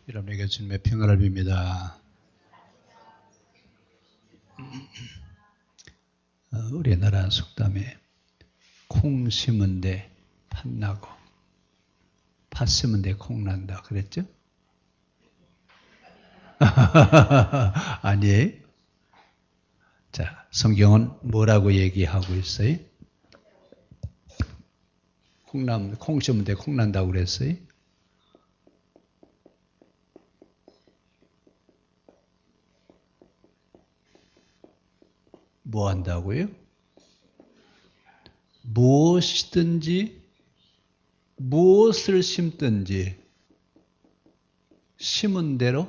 여러분에게 주님의 평안을 빕니다. 우리나라 속담에 콩 심은데 팥 나고 팥 심은데 콩 난다 그랬죠? 아니에요. 자, 성경은 뭐라고 얘기하고 있어요? 콩 심은데 콩 난다고 그랬어요? 뭐 한다고요? 무엇을 심든지 심은 대로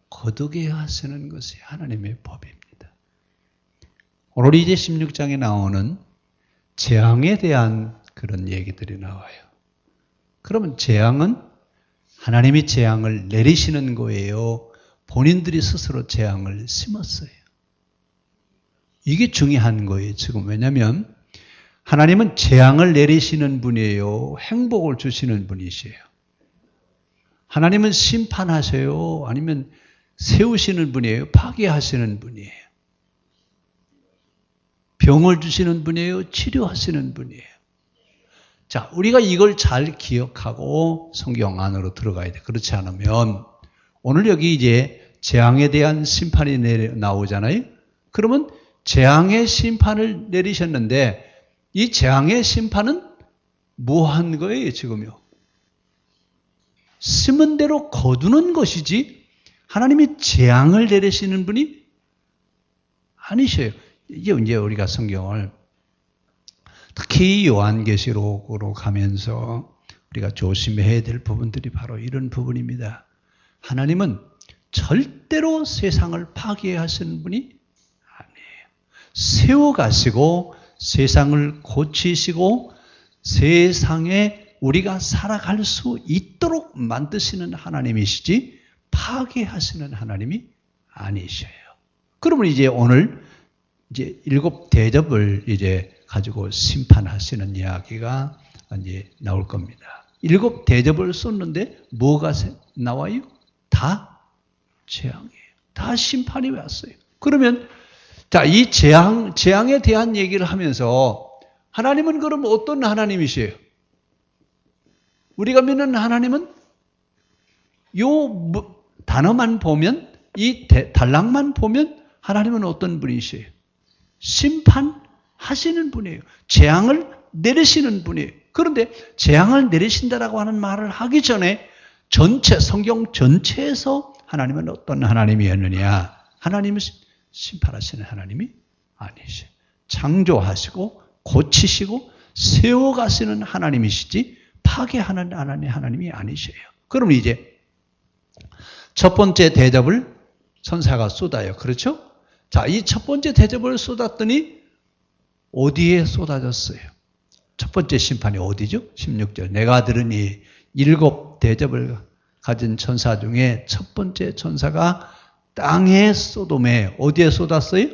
거두게 하시는 것이 하나님의 법입니다. 오늘 이제 16장에 나오는 재앙에 대한 그런 얘기들이 나와요. 그러면 재앙은 하나님이 재앙을 내리시는 거예요? 본인들이 스스로 재앙을 심었어요? 이게 중요한 거예요, 지금. 왜냐하면 하나님은 재앙을 내리시는 분이에요? 행복을 주시는 분이세요? 하나님은 심판하세요? 아니면 세우시는 분이에요? 파괴하시는 분이에요? 병을 주시는 분이에요? 치료하시는 분이에요? 자, 우리가 이걸 잘 기억하고 성경 안으로 들어가야 돼. 그렇지 않으면 오늘 여기 이제 재앙에 대한 심판이 나오잖아요. 그러면 재앙의 심판을 내리셨는데 이 재앙의 심판은 뭐 한 거예요, 지금요? 심은 대로 거두는 것이지 하나님이 재앙을 내리시는 분이 아니셔요. 이제 우리가 성경을 특히 요한계시록으로 가면서 우리가 조심해야 될 부분들이 바로 이런 부분입니다. 하나님은 절대로 세상을 파괴하시는 분이 아니에요. 세워가시고 세상을 고치시고 세상에 우리가 살아갈 수 있도록 만드시는 하나님이시지 파괴하시는 하나님이 아니셔요. 그러면 이제 오늘 이제 7 대접을 이제 가지고 심판하시는 이야기가 이제 나올 겁니다. 7 대접을 쏟는데 뭐가 나와요? 다 재앙이에요. 다 심판이 왔어요. 그러면 자, 이 재앙에 대한 얘기를 하면서 하나님은 그럼 어떤 하나님이세요? 우리가 믿는 하나님은 요 단어만 보면 이 단락만 보면 하나님은 어떤 분이세요? 심판하시는 분이에요. 재앙을 내리시는 분이에요. 그런데 재앙을 내리신다라고 하는 말을 하기 전에 성경 전체에서 하나님은 어떤 하나님이었느냐? 하나님은 심판하시는 하나님이 아니세요. 창조하시고 고치시고 세워가시는 하나님이시지 파괴하는 하나님이 아니세요. 그럼 이제 첫 번째 대접을 천사가 쏟아요. 그렇죠? 자, 이 첫 번째 대접을 쏟았더니 어디에 쏟아졌어요? 첫 번째 심판이 어디죠? 16절. 내가 들으니 7 대접을 가진 천사 중에 첫 번째 천사가 땅의 소돔에 어디에 쏟았어요?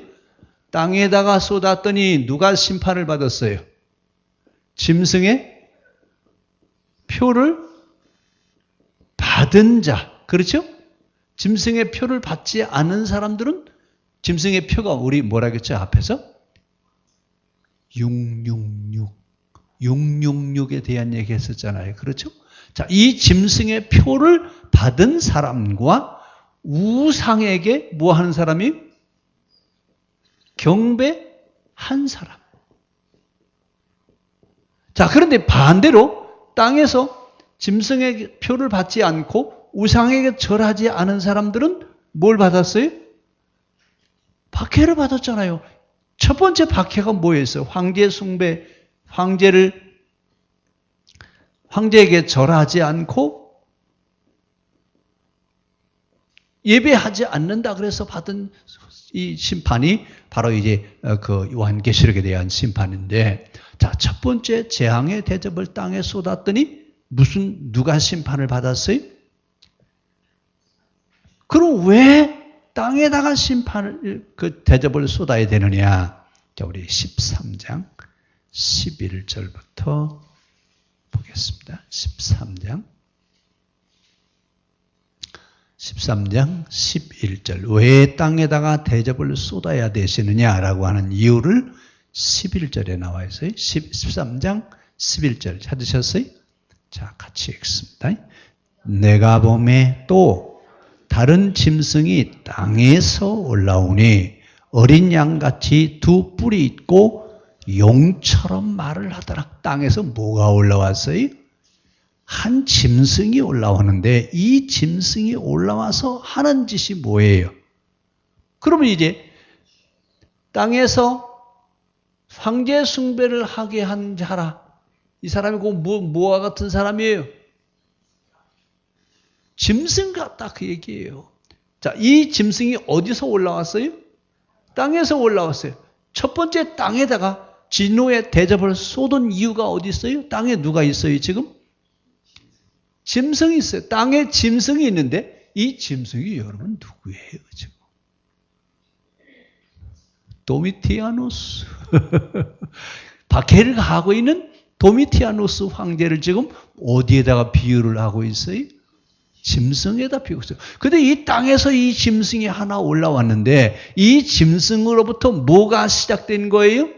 땅에다가 쏟았더니 누가 심판을 받았어요? 짐승의 표를 받은 자. 그렇죠? 짐승의 표를 받지 않은 사람들은 짐승의 표가 우리 뭐라 그랬죠? 앞에서? 666에 대한 얘기 했었잖아요. 그렇죠? 자, 이 짐승의 표를 받은 사람과 우상에게 뭐 하는 사람이? 경배한 사람. 자, 그런데 반대로 땅에서 짐승의 표를 받지 않고 우상에게 절하지 않은 사람들은 뭘 받았어요? 박해를 받았잖아요. 첫 번째 박해가 뭐였어요? 황제 숭배, 황제에게 절하지 않고 예배하지 않는다 그래서 받은 이 심판이 바로 이제 그 요한계시록에 대한 심판인데, 자, 첫 번째 재앙의 대접을 땅에 쏟았더니 누가 심판을 받았어요? 그럼 왜 땅에다가 그 대접을 쏟아야 되느냐? 자, 우리 13장 11절부터 보겠습니다. 13장 13장 11절. 왜 땅에다가 대접을 쏟아야 되시느냐라고 하는 이유를 11절에 나와 있어요. 13장 11절 찾으셨어요? 자, 같이 읽습니다. 내가 보매 또 다른 짐승이 땅에서 올라오니 어린 양같이 두 뿔이 있고 용처럼 말을 하더라. 땅에서 뭐가 올라왔어요? 한 짐승이 올라오는데 이 짐승이 올라와서 하는 짓이 뭐예요? 그러면 이제 땅에서 황제 숭배를 하게 한 자라. 이 사람이 그 뭐와 같은 사람이에요? 짐승 같다 그 얘기예요. 자, 이 짐승이 어디서 올라왔어요? 땅에서 올라왔어요. 첫 번째 땅에다가 진노의 대접을 쏟은 이유가 어디 있어요? 땅에 누가 있어요 지금? 짐승이 있어요. 땅에 짐승이 있는데 이 짐승이 여러분 누구예요 지금? 도미티아누스. 박해를 가하고 있는 도미티아누스 황제를 지금 어디에다가 비유를 하고 있어요? 짐승에다 비유하고 있어요. 근데 이 땅에서 이 짐승이 하나 올라왔는데 이 짐승으로부터 뭐가 시작된 거예요?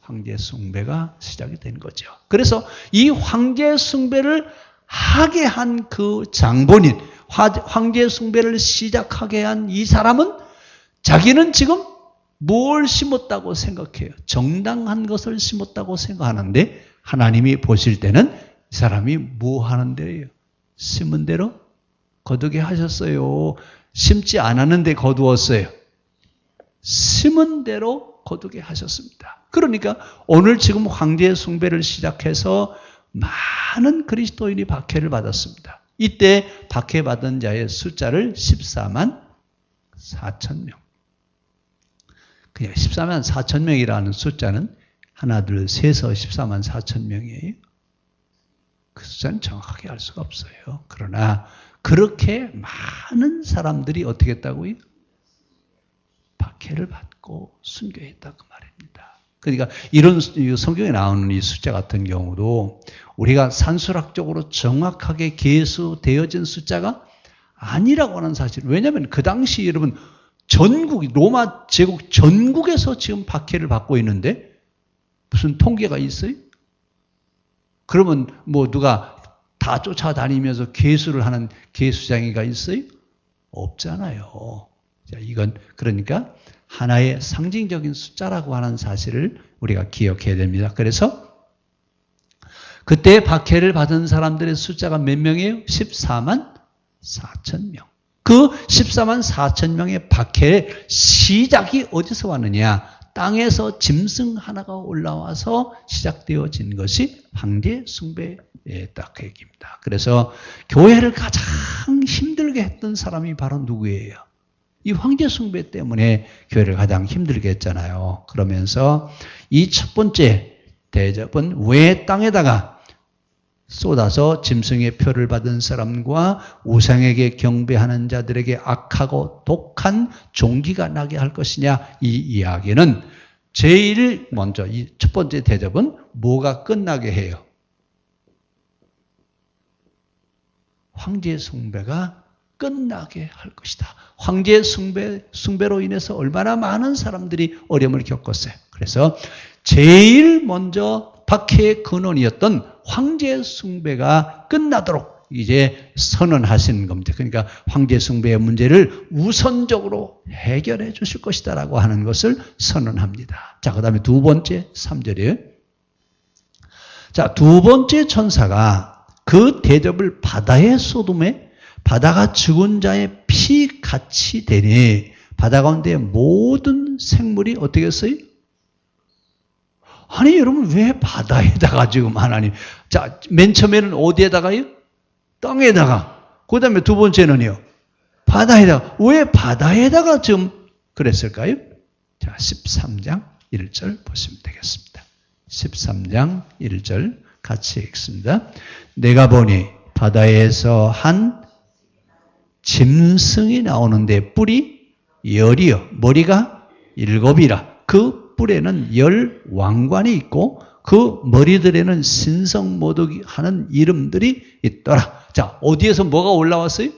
황제 숭배가 시작이 된 거죠. 그래서 이 황제 숭배를 하게 한 그 장본인, 황제 숭배를 시작하게 한 이 사람은 자기는 지금 뭘 심었다고 생각해요? 정당한 것을 심었다고 생각하는데 하나님이 보실 때는 이 사람이 뭐 하는 데예요? 심은 대로 거두게 하셨어요. 심지 않았는데 거두었어요. 심은 대로 거두게 하셨습니다. 그러니까 오늘 지금 황제 숭배를 시작해서 많은 그리스도인이 박해를 받았습니다. 이때 박해받은 자의 숫자를 14만 4천 명. 그냥 14만 4천 명이라는 숫자는 하나, 둘, 셋에서 14만 4천 명이에요. 그 숫자는 정확하게 알 수가 없어요. 그러나 그렇게 많은 어떻게 했다고요? 박해를 받고 순교했다고 말입니다. 그러니까 이런 성경에 나오는 이 숫자 같은 경우도 우리가 산술학적으로 정확하게 계수되어진 숫자가 아니라고 하는 사실. 왜냐하면 그 당시 여러분 로마 제국 전국에서 지금 박해를 받고 있는데 무슨 통계가 있어요? 그러면 뭐 누가 다 쫓아다니면서 계수를 하는 계수장애가 있어요? 없잖아요. 자, 이건 그러니까 하나의 상징적인 숫자라고 하는 사실을 우리가 기억해야 됩니다. 그래서 그때 박해를 받은 사람들의 숫자가 몇 명이에요? 14만 4천 명. 그 14만 4천 명의 박해의 시작이 어디서 왔느냐? 땅에서 짐승 하나가 올라와서 시작되어진 것이 황제 숭배였다 그 얘기입니다. 그래서 교회를 가장 힘들게 했던 사람이 바로 누구예요? 이 황제 숭배 때문에 교회를 가장 힘들게 했잖아요. 그러면서 이 첫 번째 대접은 왜 땅에다가 쏟아서 짐승의 표를 받은 사람과 우상에게 경배하는 자들에게 악하고 독한 종기가 나게 할 것이냐, 이 이야기는 제일 먼저 이 첫 번째 대접은 뭐가 끝나게 해요? 황제 숭배가 끝나게 할 것이다. 황제 숭배로 인해서 얼마나 많은 사람들이 어려움을 겪었어요. 그래서 제일 먼저 박해의 근원이었던 황제 숭배가 끝나도록 이제 선언하시는 겁니다. 그러니까 황제 숭배의 문제를 우선적으로 해결해 주실 것이다라고 하는 것을 선언합니다. 자, 그 다음에 두 번째 3절이에요. 자, 두 번째 천사가 그 대접을 바다에 쏟음에 바다가 죽은 자의 피 같이 되니 바다 가운데 모든 생물이 어떻게 했어요? 아니 여러분 왜 바다에다가 지금 하나님, 자, 맨 처음에는 어디에다가요? 땅에다가. 그 다음에 두 번째는요? 바다에다가. 왜 바다에다가 지금 그랬을까요? 자, 13장 1절 보시면 되겠습니다. 13장 1절 같이 읽습니다. 내가 보니 바다에서 한 짐승이 나오는데 뿔이 10이요. 머리가 7이라. 그 뿔에는 10 왕관이 있고 그 머리들에는 신성모독이 하는 이름들이 있더라. 자, 어디에서 뭐가 올라왔어요?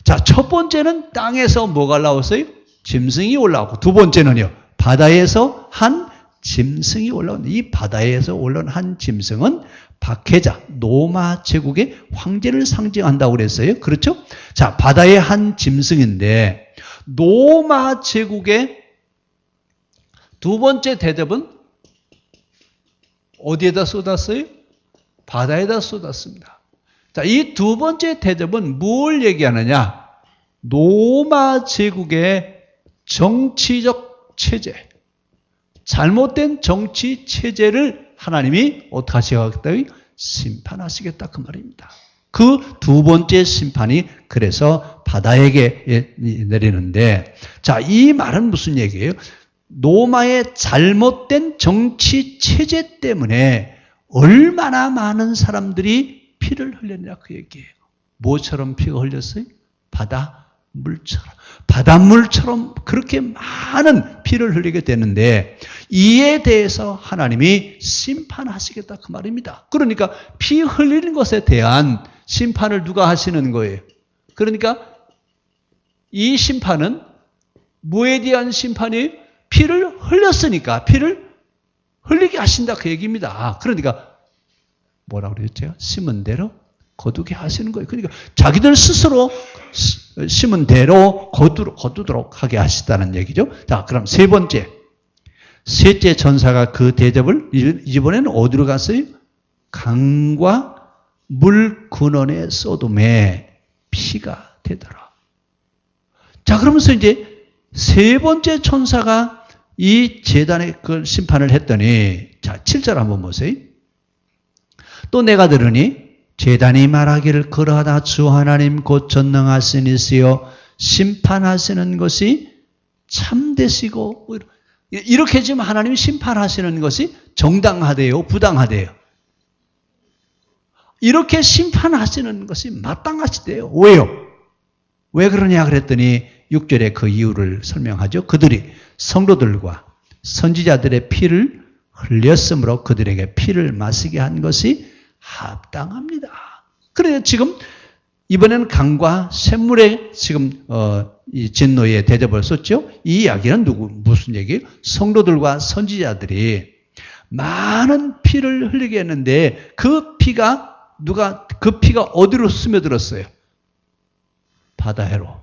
자, 첫 번째는 땅에서 뭐가 올라왔어요? 짐승이 올라왔고, 두 번째는요, 바다에서 한 짐승이 올라왔는데, 이 바다에서 올라온 한 짐승은 박해자, 로마 제국의 황제를 상징한다고 그랬어요. 그렇죠? 자, 바다의 한 짐승인데, 로마 제국의 두 번째 대접은 어디에다 쏟았어요? 바다에다 쏟았습니다. 자, 이 두 번째 대접은 뭘 얘기하느냐? 로마 제국의 정치적 체제, 잘못된 정치 체제를 하나님이 어떻게 하시겠다고요? 심판하시겠다 그 말입니다. 그 두 번째 심판이 그래서 바다에게 내리는데, 자, 이 말은 무슨 얘기예요? 로마의 잘못된 정치 체제 때문에 얼마나 많은 사람들이 피를 흘렸냐 그 얘기예요. 뭐처럼 피가 흘렸어요? 바닷물처럼. 바닷물처럼 그렇게 많은 피를 흘리게 되는데, 이에 대해서 하나님이 심판하시겠다 그 말입니다. 그러니까 피 흘리는 것에 대한 심판을 누가 하시는 거예요? 그러니까 이 심판은 뭐에 대한 심판이에요? 피를 흘렸으니까 피를 흘리게 하신다 그 얘기입니다. 그러니까 뭐라고 그랬죠? 심은 대로 거두게 하시는 거예요. 그러니까 자기들 스스로 심은 대로 거두도록 하게 하시다는 얘기죠. 자, 그럼 세 번째, 셋째 천사가 그 대접을 이번에는 어디로 갔어요? 강과 물 근원의 소돔에 피가 되더라. 자, 그러면서 이제 세 번째 천사가 이 제단의 그 심판을 했더니, 자, 7절 한번 보세요. 또 내가 들으니 제단이 말하기를 그러하다 주 하나님 곧 전능하신 이시여 심판하시는 것이 참되시고, 이렇게 지금 하나님이 심판하시는 것이 정당하대요, 부당하대요? 이렇게 심판하시는 것이 마땅하시대요. 왜요? 왜 그러냐 그랬더니 6절에 그 이유를 설명하죠. 그들이 성도들과 선지자들의 피를 흘렸으므로 그들에게 피를 마시게 한 것이 합당합니다. 그래서 지금 이번에는 강과 샘물에 지금 이 진노의 대접을 썼죠. 이 이야기는 무슨 얘기예요? 성도들과 선지자들이 많은 피를 흘리게 했는데 그 피가 어디로 스며들었어요? 바다로,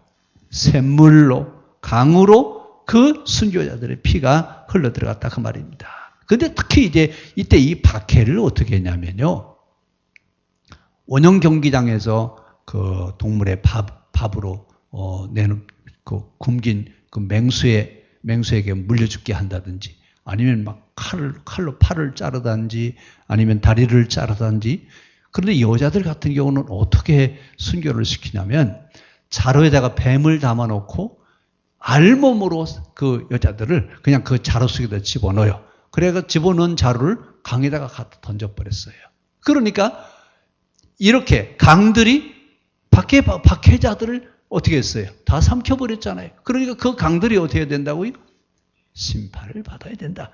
샘물로, 강으로 그 순교자들의 피가 흘러들어갔다 그 말입니다. 근데 특히 이제 이때 이 박해를 어떻게 했냐면요. 원형 경기장에서 그 동물의 밥으로 내는 그 굶긴 그 맹수에게 물려 죽게 한다든지, 아니면 막 칼로 팔을 자르든지, 아니면 다리를 자르든지. 그런데 여자들 같은 경우는 어떻게 순교를 시키냐면 자루에다가 뱀을 담아놓고 알몸으로 그 여자들을 그냥 그 자루 속에다 집어넣어요. 그래서 집어넣은 자루를 강에다가 갖다 던져버렸어요. 그러니까 이렇게 강들이 박해자들을 어떻게 했어요? 다 삼켜버렸잖아요. 그러니까 그 강들이 어떻게 된다고요? 심판을 받아야 된다.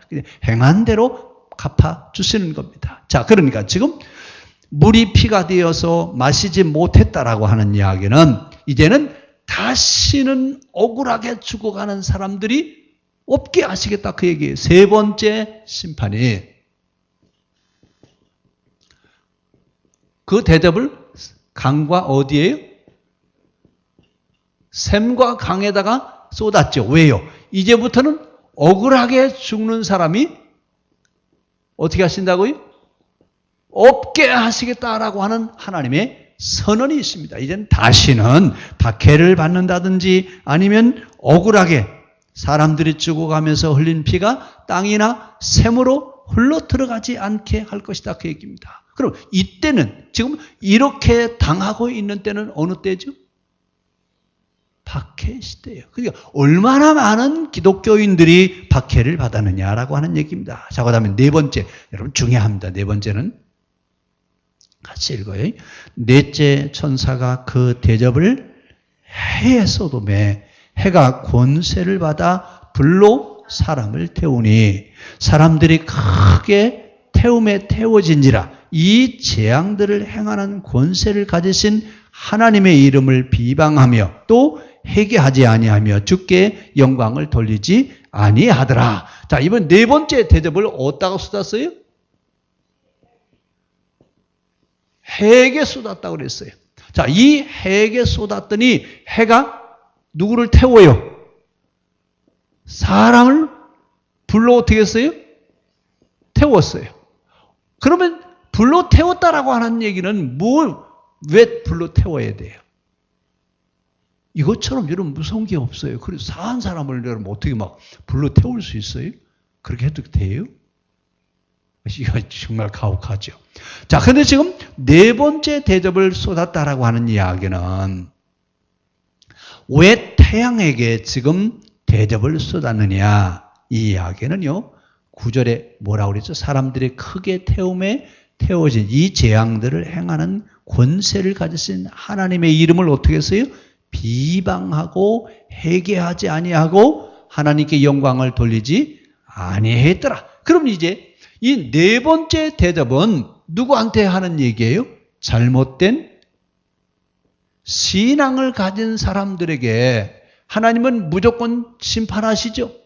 행한 대로 갚아주시는 겁니다. 자, 그러니까 지금 물이 피가 되어서 마시지 못했다라고 하는 이야기는 이제는 다시는 억울하게 죽어가는 사람들이 없게 하시겠다 그 얘기예요. 세 번째 심판이 그 대접을 강과 어디에요? 샘과 강에다가 쏟았죠. 왜요? 이제부터는 억울하게 죽는 사람이 어떻게 하신다고요? 없게 하시겠다라고 하는 하나님의 선언이 있습니다. 이제는 다시는 박해를 받는다든지 아니면 억울하게 사람들이 죽어가면서 흘린 피가 땅이나 샘으로 흘러 들어가지 않게 할 것이다 그 얘기입니다. 그럼 이때는 지금 이렇게 당하고 있는 때는 어느 때죠? 박해 시대예요. 그러니까 얼마나 많은 기독교인들이 박해를 받았느냐라고 하는 얘기입니다. 자, 그다음에 네 번째, 여러분 중요합니다. 네 번째는 같이 읽어요. 넷째 천사가 그 대접을 해에 소돔에 해가 권세를 받아 불로 사람을 태우니 사람들이 크게 태움에 태워진지라. 이 재앙들을 행하는 권세를 가지신 하나님의 이름을 비방하며 또 회개하지 아니하며 주께 영광을 돌리지 아니하더라. 자, 이번 네 번째 대접을 어디다가 쏟았어요? 핵에 쏟았다고 그랬어요. 자, 이 핵에 쏟았더니 해가 누구를 태워요? 사람을 불로 어떻게 했어요? 태웠어요. 그러면 불로 태웠다라고 하는 얘기는 왜 불로 태워야 돼요? 이것처럼 여러분 무서운 게 없어요. 그래서 사한 사람을 여러분 어떻게 막 불로 태울 수 있어요? 그렇게 해도 돼요? 이거 정말 가혹하죠. 자, 근데 지금 네 번째 대접을 쏟았다라고 하는 이야기는 왜 태양에게 지금 대접을 쏟았느냐? 이 이야기는요, 9절에 뭐라고 그랬죠? 사람들이 크게 태움에 태워진 이 재앙들을 행하는 권세를 가지신 하나님의 이름을 어떻게 했어요? 비방하고 회개하지 아니하고 하나님께 영광을 돌리지 아니했더라. 그럼 이제 이 네 번째 대접은 누구한테 하는 얘기예요? 잘못된 신앙을 가진 사람들에게 하나님은 무조건 심판하시죠.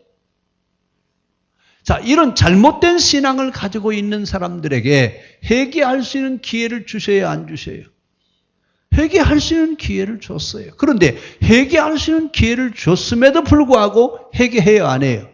자, 이런 잘못된 신앙을 가지고 있는 사람들에게 회개할 수 있는 기회를 주셔야 안 주셔요? 회개할 수 있는 기회를 줬어요. 그런데 회개할 수 있는 기회를 줬음에도 불구하고 회개해요, 안 해요?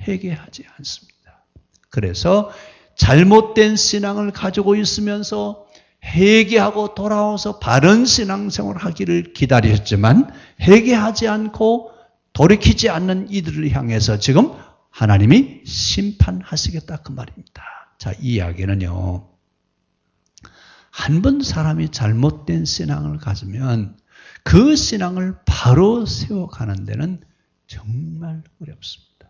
회개하지 않습니다. 그래서 잘못된 신앙을 가지고 있으면서 회개하고 돌아와서 바른 신앙생활을 하기를 기다렸지만 회개하지 않고 돌이키지 않는 이들을 향해서 지금 하나님이 심판하시겠다 그 말입니다. 자, 이 이야기는요, 한 번 사람이 잘못된 신앙을 가지면 그 신앙을 바로 세워가는 데는 정말 어렵습니다.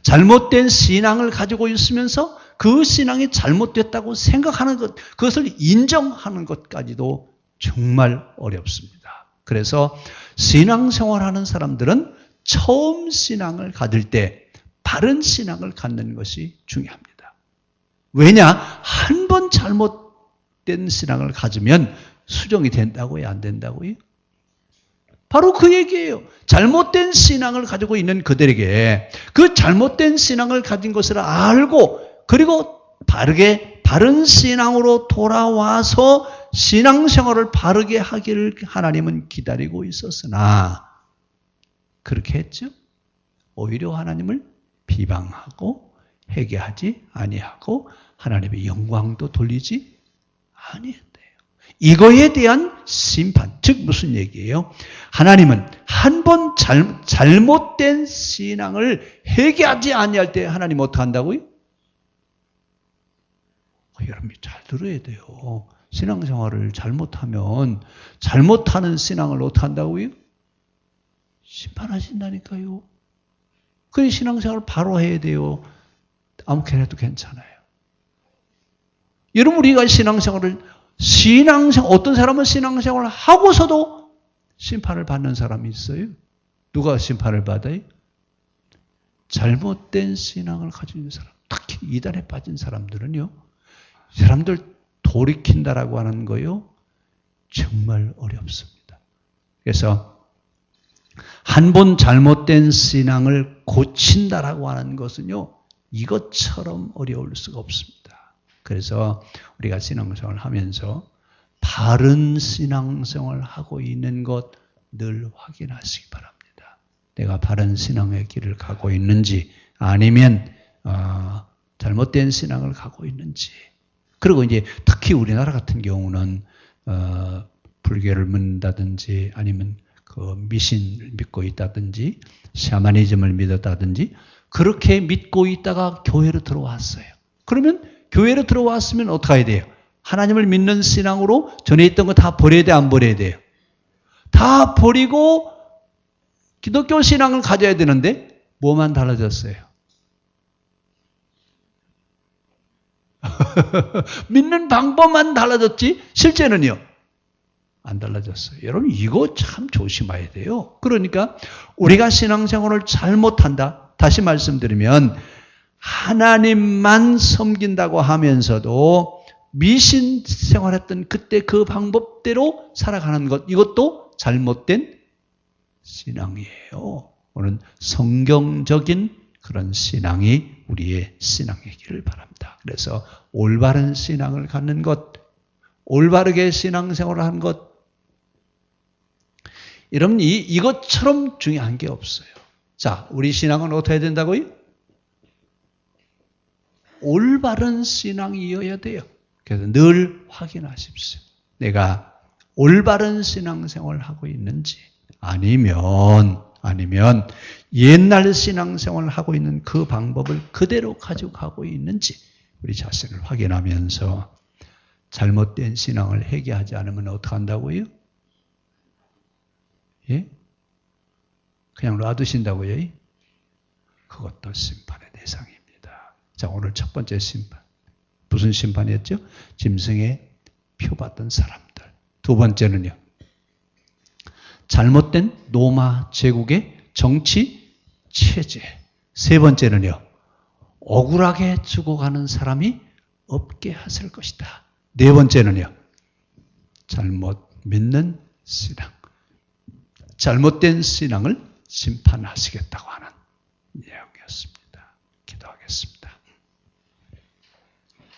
잘못된 신앙을 가지고 있으면서 그 신앙이 잘못됐다고 생각하는 것, 그것을 인정하는 것까지도 정말 어렵습니다. 그래서 신앙생활하는 사람들은 처음 신앙을 가질 때 바른 신앙을 갖는 것이 중요합니다. 왜냐? 한 번 잘못된 신앙을 가지면 수정이 된다고요? 안 된다고요? 바로 그 얘기예요. 잘못된 신앙을 가지고 있는 그들에게 그 잘못된 신앙을 가진 것을 알고 그리고 바른 신앙으로 돌아와서 신앙생활을 바르게 하기를 하나님은 기다리고 있었으나 그렇게 했죠. 오히려 하나님을 비방하고 회개하지 아니하고 하나님의 영광도 돌리지 아니했대요. 이거에 대한 심판, 즉 무슨 얘기예요? 하나님은 한 번 잘못된 신앙을 회개하지 아니할 때 하나님 어떻게 한다고요? 여러분이 잘 들어야 돼요. 신앙생활을 잘못하면 잘못하는 신앙을 어떻게 한다고요? 심판하신다니까요. 그 신앙생활을 바로 해야 돼요. 아무렇게나 해도 괜찮아요. 여러분, 우리가 어떤 사람은 신앙생활을 하고서도 심판을 받는 사람이 있어요. 누가 심판을 받아요? 잘못된 신앙을 가지고 있는 사람, 특히 이단에 빠진 사람들은요, 사람들 돌이킨다라고 하는 거요, 정말 어렵습니다. 그래서 한 번 잘못된 신앙을 고친다라고 하는 것은요, 이것처럼 어려울 수가 없습니다. 그래서 우리가 신앙생활을 하면서 바른 신앙생활을 하고 있는 것 늘 확인하시기 바랍니다. 내가 바른 신앙의 길을 가고 있는지 아니면 잘못된 신앙을 가고 있는지. 그리고 이제 특히 우리나라 같은 경우는 불교를 믿는다든지 아니면 그 미신을 믿고 있다든지 샤머니즘을 믿었다든지 그렇게 믿고 있다가 교회로 들어왔어요. 그러면 교회로 들어왔으면 어떻게 해야 돼요? 하나님을 믿는 신앙으로 전에 있던 거 다 버려야 돼, 안 버려야 돼요? 다 버리고 기독교 신앙을 가져야 되는데 뭐만 달라졌어요? 믿는 방법만 달라졌지 실제는요? 안 달라졌어요. 여러분, 이거 참 조심해야 돼요. 그러니까 우리가 신앙생활을 잘못한다. 다시 말씀드리면 하나님만 섬긴다고 하면서도 미신 생활했던 그때 그 방법대로 살아가는 것, 이것도 잘못된 신앙이에요. 오늘 성경적인 그런 신앙이 우리의 신앙이기를 바랍니다. 그래서 올바른 신앙을 갖는 것, 올바르게 신앙생활을 하는 것, 여러분 이것처럼 중요한 게 없어요. 자, 우리 신앙은 어떻게 해야 된다고요? 올바른 신앙이어야 돼요. 그래서 늘 확인하십시오. 내가 올바른 신앙생활을 하고 있는지, 아니면 옛날 신앙생활을 하고 있는 그 방법을 그대로 가지고 가고 있는지 우리 자신을 확인하면서 잘못된 신앙을 회개하지 않으면 어떻게 한다고요? 예? 그냥 놔두신다고요? 그것도 심판의 대상입니다. 자, 오늘 첫 번째 심판. 무슨 심판이었죠? 짐승의 표 받던 사람들. 두 번째는요. 잘못된 로마 제국의 정치 체제. 세 번째는요. 억울하게 죽어가는 사람이 없게 하실 것이다. 네 번째는요. 잘못 믿는 신앙. 잘못된 신앙을 심판하시겠다고 합니다.